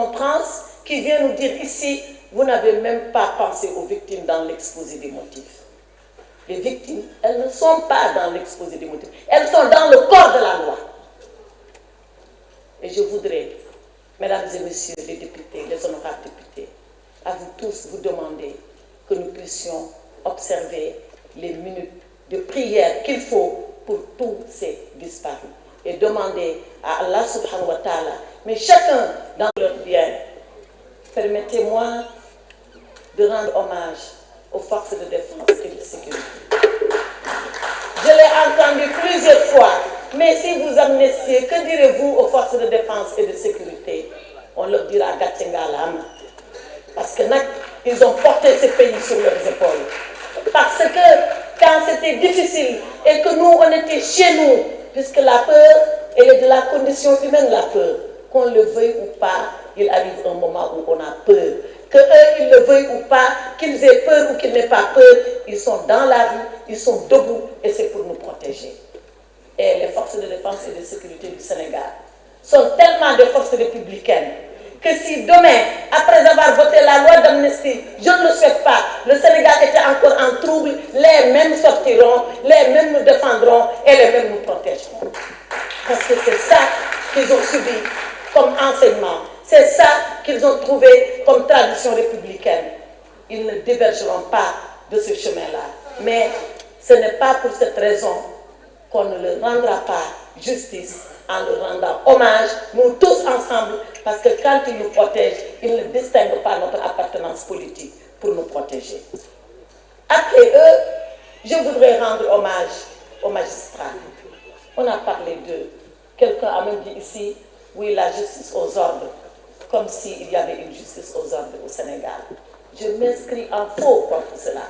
remontrance qui vient nous dire ici, vous n'avez même pas pensé aux victimes dans l'exposé des motifs. Les victimes, elles ne sont pas dans l'exposé des motifs, elles sont dans le corps de la loi. Et je voudrais, mesdames et messieurs les députés, les honorables députés, à vous tous vous demander que nous puissions observer les minutes de prière qu'il faut pour tous ces disparus. Et demander à Allah subhanahu wa ta'ala, mais chacun dans leur bien, permettez-moi de rendre hommage aux forces de défense et de sécurité. Je l'ai entendu plusieurs fois, mais si vous amnestiez, que direz-vous aux forces de défense et de sécurité? On leur dira Gatchengalam. Parce que ils ont porté ce pays sur leurs épaules. Parce que quand c'était difficile et que nous, on était chez nous, puisque la peur, elle est de la condition humaine, la peur. Qu'on le veuille ou pas, il arrive un moment où on a peur. Que eux, ils le veuillent ou pas, qu'ils aient peur ou qu'ils n'aient pas peur, ils sont dans la rue, ils sont debout et c'est pour nous protéger. Et les forces de défense et de sécurité du Sénégal sont tellement de forces républicaines que si demain, après avoir voté la loi d'amnistie, je ne le souhaite pas, le Sénégal était encore en trouble, les mêmes sortiront, les mêmes nous défendront et les mêmes nous protégeront. Parce que c'est ça qu'ils ont subi comme enseignement. C'est ça qu'ils ont trouvé comme tradition républicaine. Ils ne divergeront pas de ce chemin-là. Mais ce n'est pas pour cette raison qu'on ne leur rendra pas justice en leur rendant hommage, nous tous ensemble, parce que quand ils nous protègent, ils ne distinguent pas notre appartenance politique pour nous protéger. Après eux, je voudrais rendre hommage aux magistrats. On a parlé d'eux. Quelqu'un a même dit ici, oui, la justice aux ordres, comme s'il y avait une justice aux ordres au Sénégal. Je m'inscris en faux contre cela.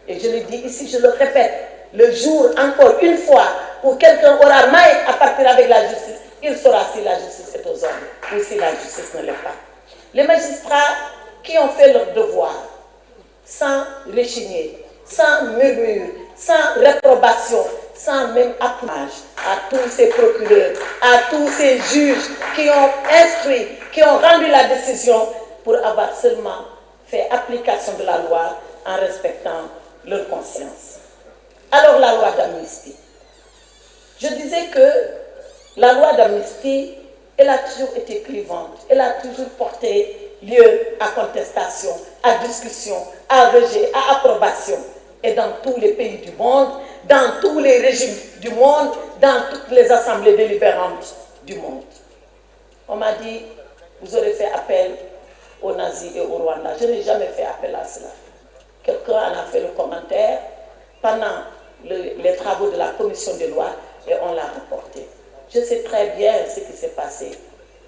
Et je le dis ici, je le répète, le jour, encore une fois, où quelqu'un aura maille à partir avec la justice, il saura si la justice est aux ordres ou si la justice ne l'est pas. Les magistrats qui ont fait leur devoir, sans rechigner, sans murmure, sans réprobation, sans même applaudissement à tous ces procureurs, à tous ces juges qui ont instruit, qui ont rendu la décision pour avoir seulement fait application de la loi en respectant leur conscience. Alors la loi d'amnistie. Je disais que la loi d'amnistie, elle a toujours été clivante, elle a toujours porté lieu à contestation, à discussion, à rejet, à approbation. Et dans tous les pays du monde, dans tous les régimes du monde, dans toutes les assemblées délibérantes du monde. On m'a dit, vous aurez fait appel aux nazis et au Rwanda. Je n'ai jamais fait appel à cela. Quelqu'un en a fait le commentaire pendant les travaux de la commission des lois et on l'a reporté. Je sais très bien ce qui s'est passé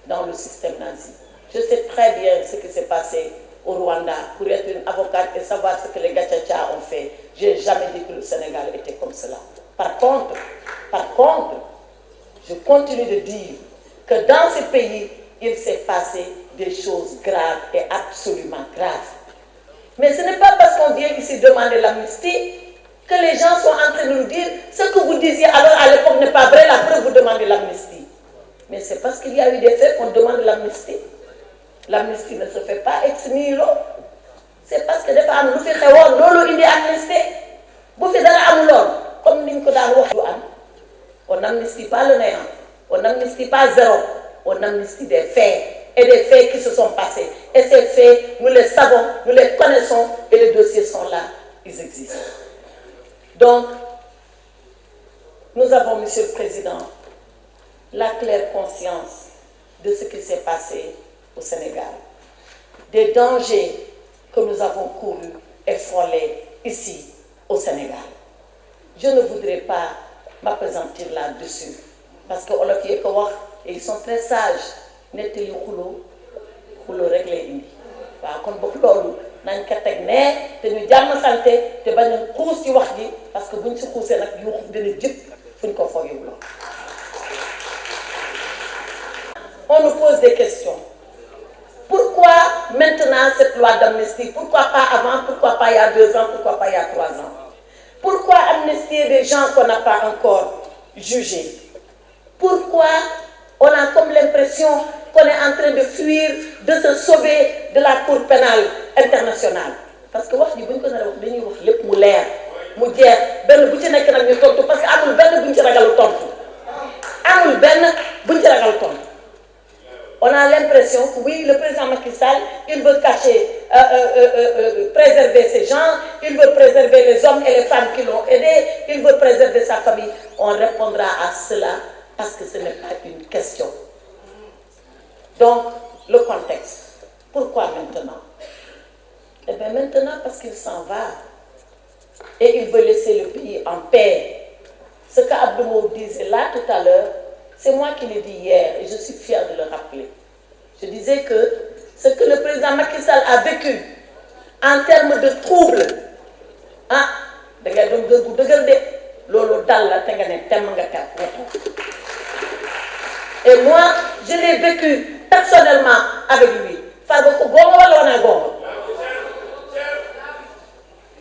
dans le système nazi. Je sais très bien ce qui s'est passé au Rwanda pour être une avocate et savoir ce que les Gachacha ont fait. Je n'ai jamais dit que le Sénégal était comme cela. Par contre, je continue de dire que dans ce pays, il s'est passé des choses graves et absolument graves. Mais ce n'est pas parce qu'on vient ici demander l'amnistie que les gens sont en train de nous dire ce que vous disiez alors à l'époque n'est pas vrai, la preuve vous demandez l'amnistie. Mais c'est parce qu'il y a eu des faits qu'on demande l'amnistie. L'amnistie ne se fait pas ex nihilo. C'est parce que des fois am lu fi xewoon loolu indi amnistie bu fi dara amuloon comme niñ ko daan wax du am. On n'amnistie pas le néant, on n'amnistie pas zéro, on amnistie des faits et des faits qui se sont passés. Et ces faits, nous les savons, nous les connaissons et les dossiers sont là, ils existent. Donc, nous avons, Monsieur le Président, la claire conscience de ce qui s'est passé au Sénégal, des dangers que nous avons courus et frôlés ici au Sénégal. Je ne voudrais pas m'appesantir là-dessus, parce que Olof yi ko wax et ils sont très sages, nettali xuloo rek lay indi waaw kon bokk loolu nañ ko teg ne te ñu jàmm sante te bañ a xuus ci wax ji parce que buñ si xuusee nag yuuxu dina jëpp fuñ ko foogewuloo. On nous pose des questions. Pourquoi maintenant cette loi d'amnistie? Pourquoi pas avant? Pourquoi pas il y a 2 ans? Pourquoi pas il y a 3 ans? Pourquoi amnistier des gens qu'on n'a pas encore jugés? Pourquoi on a comme l'impression qu'on est en train de fuir, de se sauver de la Cour pénale internationale. Parce que wax ji buñ ko nar a wax dañuy wax lépp mu leer mu jeex benn bu ci nekk nag ñu tontu parce que amul benn buñ ci ragal tontu amul benn buñ ci ragal tontu. On a l'impression que oui, le président Macky Sall, il veut cacher, préserver ces gens, il veut préserver les hommes et les femmes qui l'ont aidé, il veut préserver sa famille. On répondra à cela parce que ce n'est pas une question. Donc, le contexte. Pourquoi maintenant? Eh bien maintenant parce qu'il s'en va et il veut laisser le pays en paix. Ce qu'Abdou disait là tout à l'heure, c'est moi qui l'ai dit hier et je suis fière de le rappeler. Je disais que ce que le président Macky Sall a vécu en termes de troubles, et moi, je l'ai vécu personnellement avec lui.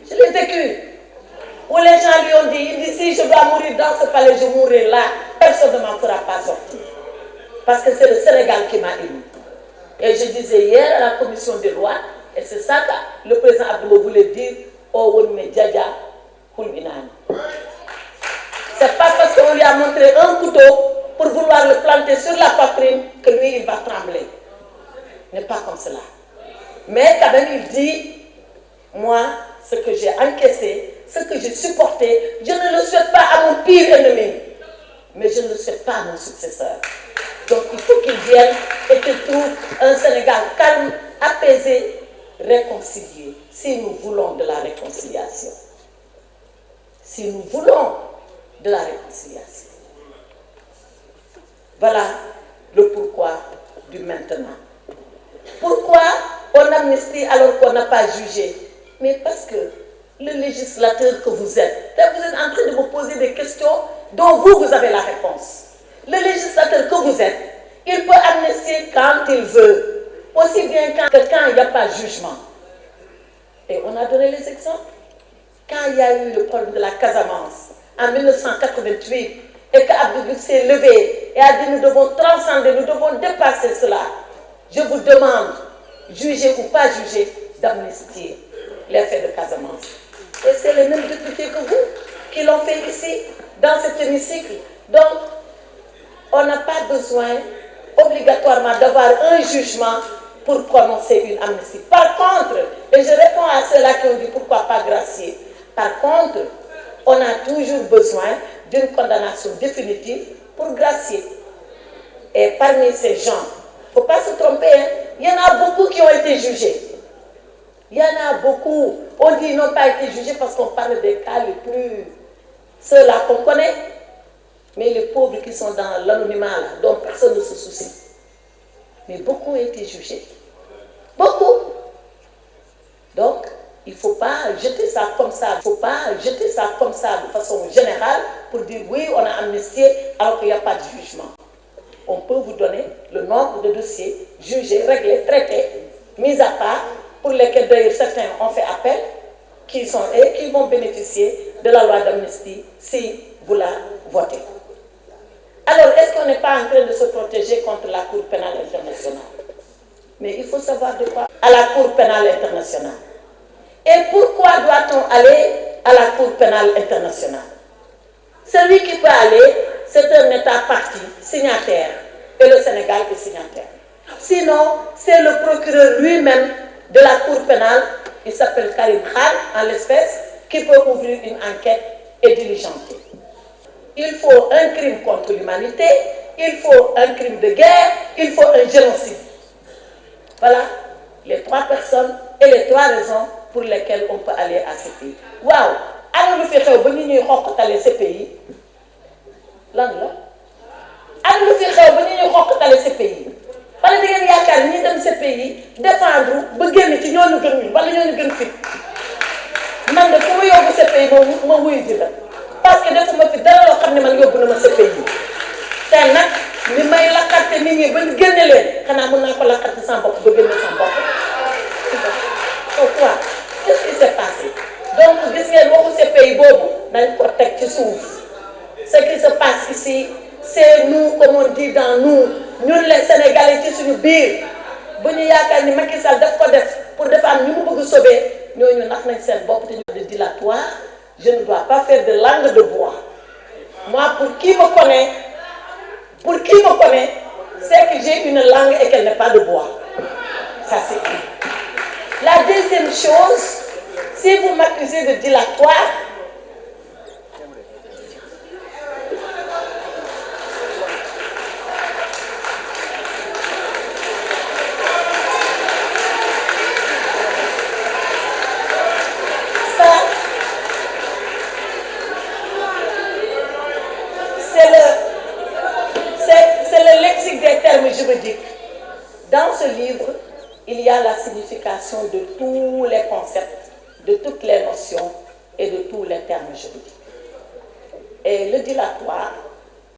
Je l'ai vécu. Où les gens lui ont dit, il dit, si je dois mourir dans ce palais, je mourrai là. Personne ne m'en fera pas sortir. Parce que c'est le Sénégal qui m'a élu. Et je disais hier à la commission des lois, et c'est ça que le président Abdou voulait dire, c'est pas parce qu'on lui a montré un couteau pour vouloir le planter sur la poitrine que lui, il va trembler. Ce n'est pas comme cela. Mais quand même, il dit, moi, ce que j'ai encaissé, ce que j'ai supporté, je ne le souhaite pas à mon pire ennemi, mais je ne le souhaite pas à mon successeur. Donc il faut qu'il vienne et qu'il trouve un Sénégal calme, apaisé, réconcilié, si nous voulons de la réconciliation. Si nous voulons de la réconciliation. Voilà le pourquoi du maintenant. Pourquoi on amnistie alors qu'on n'a pas jugé? Mais parce que le législateur que vous êtes en train de vous poser des questions dont vous avez la réponse. Le législateur que vous êtes, il peut amnistier quand il veut, aussi bien que quand il n'y a pas de jugement. Et on a donné les exemples. Quand il y a eu le problème de la Casamance, en 1988, et qu'Abdou s'est levé et a dit nous devons transcender, nous devons dépasser cela, je vous demande, juger ou pas juger, d'amnistier les faits de Casamance. Et c'est les mêmes députés que vous qui l'ont fait ici, dans cet hémicycle. Donc, on n'a pas besoin obligatoirement d'avoir un jugement pour prononcer une amnistie. Par contre, et je réponds à ceux-là qui ont dit pourquoi pas gracier, par contre, on a toujours besoin d'une condamnation définitive pour gracier. Et parmi ces gens, il ne faut pas se tromper, hein, il y en a beaucoup qui ont été jugés. Il y en a beaucoup. On dit qu'ils n'ont pas été jugés parce qu'on parle des cas les plus... ceux-là qu'on connaît. Mais les pauvres qui sont dans l'anonymat, dont personne ne se soucie. Mais beaucoup ont été jugés. Beaucoup. Donc, il ne faut pas jeter ça comme ça. Il ne faut pas jeter ça comme ça de façon générale pour dire oui, on a amnistié alors qu'il n'y a pas de jugement. On peut vous donner le nombre de dossiers jugés, réglés, traités, mis à part, pour lesquels d'ailleurs certains ont fait appel, qui vont bénéficier de la loi d'amnistie si vous la votez. Alors, est-ce qu'on n'est pas en train de se protéger contre la Cour pénale internationale? Mais il faut savoir de quoi. À la Cour pénale internationale. Et pourquoi doit-on aller à la Cour pénale internationale? Celui qui peut aller, c'est un État parti, signataire. Et le Sénégal est signataire. Sinon, c'est le procureur lui-même de la Cour pénale, il s'appelle Karim Khan, en l'espèce, qui peut ouvrir une enquête et diligenter. Il faut un crime contre l'humanité, il faut un crime de guerre, il faut un génocide. Voilà les trois personnes et les trois raisons pour lesquelles on peut aller à ce pays. Waouh! Alors, nous faisons aller ce pays. Là, alors, nous faisons aller ce pays. Parce que nous avons dans ce pays défendre, bëgg ci ñoo ñu gën ñu wala ñoo ñu gën fit. Man de ku ma yóbbu ce pays ma wuyu ji la. Parce que defuma fi dara loo xam ne man yóbbu na ma ce pays. Te nag li may lakkate nit ñi ba ñu génne leen xanaa mën naa ko lakkate sama bopp ba génne sama bopp. Pourquoi? Qu'est-ce qui s'est passé? Donc gis ngeen waxu ce pays boobu nañ ko teg ci suuf. Ce qui se passe ici, c'est nous, comme on dit dans nous, ñun les Sénégalais ci suñu biir bu ñu yaakaar ni Macky Sall daf ko def pour défendre ñu mu bëgg sauver ñooñu nax nañ seen bopp te ñu de dilatoire. Je ne dois pas faire de langue de bois. Moi, pour qui me connaît, c'est que j'ai une langue et qu'elle n'est pas de bois. Ça c'est tout. La deuxième chose, si vous m'accusez de dilatoire, c'est le lexique des termes juridiques. Dans ce livre, il y a la signification de tous les concepts, de toutes les notions et de tous les termes juridiques. Et le dilatoire,